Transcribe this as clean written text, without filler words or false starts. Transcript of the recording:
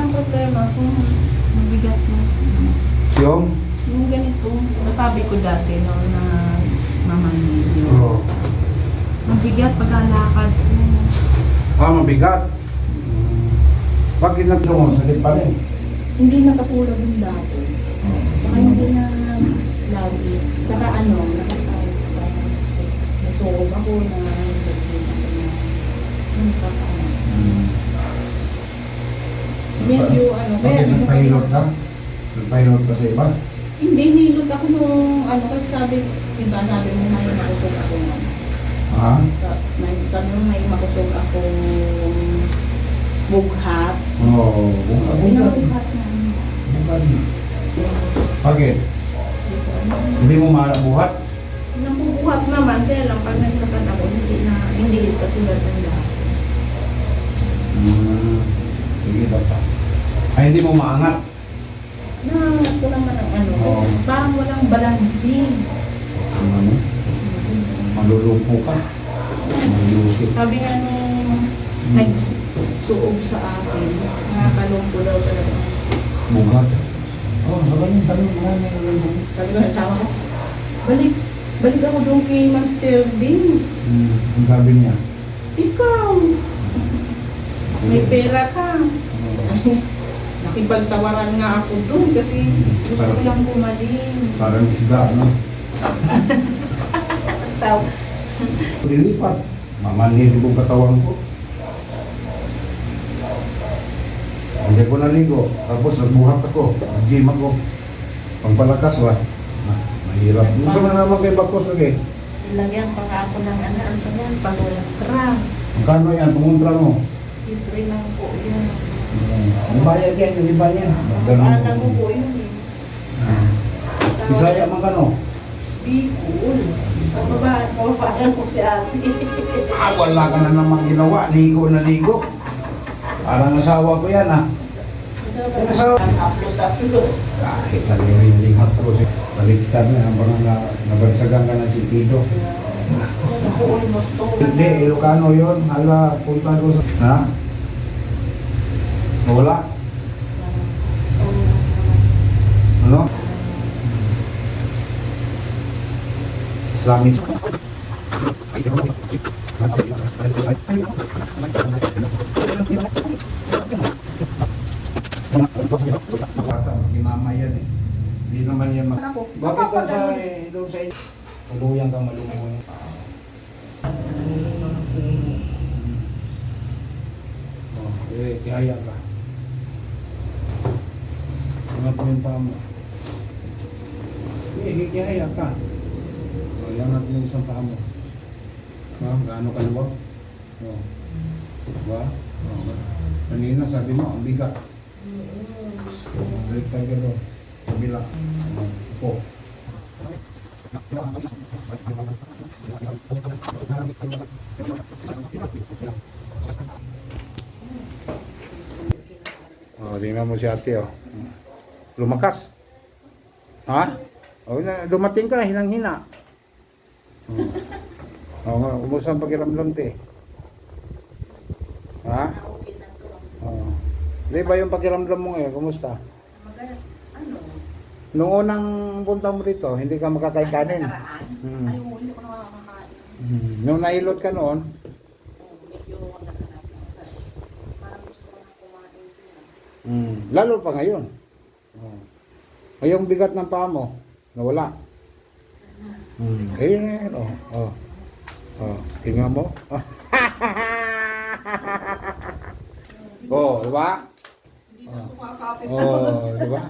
ang problema kung mabigat mo. Yung ganito, nasabi ko dati no, na mamani yun. Oo. Mabigat paglalakad mo. Mabigat. Bakit nagtungo? Sakit pa rin. Hindi na katulad ng dati. Saka hindi na lagi. Saka nakatawag pa. Nasuob ako na medyo Bakit nagpahilot ka? Nagpahilot ka sa iba? Hindi, nilot ako nung kasi sabi mo may makusog ako nun. Ha? Sabi mo may makusog ako bughat. Oo. Pinabughat na. Bughat. Bakit? Hindi mo mabuhat? Nabubuhat naman, kaya lang pag naglakad ako, hindi katulad ng dati. Sige daw pa. Ay, hindi mo maangat? Naangat ko naman ang Oo. parang walang balancing. Malulumpo ka. Malusit. Sabi nga nung nagsuog sa akin, nakakalumpo daw talaga. Bugat. Magaling tanong mo na Sabi ko, asawa ko, balik ako doon kay Master Dean. ang sabi niya? Ikaw, may pera ka. Nakipagtawaran nga ako doon kasi gusto ko lang bumaling. Parang isda, no? Taw. Lilipat. Mamanhin yung katawan ko. Hindi ko naligo. Tapos nagbuhat ako. Nag-gym ako. Pagpalakas ba? Mahirap. Gusto na naman kay Bakos lagi. Ilagyan pa nga ako ng pangulang trunk. Magkano yan? Pumuntra mo? Libre lang po yun. Ang bayad yan, yung iba niya. Parang nabubo yun eh. Bisaya man kano? Bicol. Pababayan ko si ate. Wala ka na naman ginawa. Ligo na ligo. Parang asawa ko yan, ha? Aplos. Kahit naliriling hapos. Baliktad na. Parang nabagsagan ka ng sentido. Hindi, Ilocano yun. Hala, punta ko sa... Ha? Wala? Ano? Islamic. Bata, magimama yan eh. Hindi naman yan Bakit ka sa doon sa tuluyang kang malumuhan? Kaya ka. Ingat mo yung paa mo. Kaya ka. Yan natin yung isang paa mo. Gaano kaluwag? Diba? Kanina sabi mo, ang bigat. Balik tayo doon. Kabila. Upo. Tingnan mo si ate, lumakas. Ha? Dumating ka, hinang-hina. Kumusta ang pakiramdam, te? Ha? Di ba yung pakiramdam mo ngayon, kumusta? Noong unang punta mo dito, hindi ka makakain kanin. Ay, hindi ko nakakakain. Nung nailot ka noon, Medyo naghanap ako. Parang gusto ko na kumain. lalo pa ngayon. Ay, yung bigat ng paa mo, nawala. Tingnan mo. Diba? Hindi na kumakapit. Diba?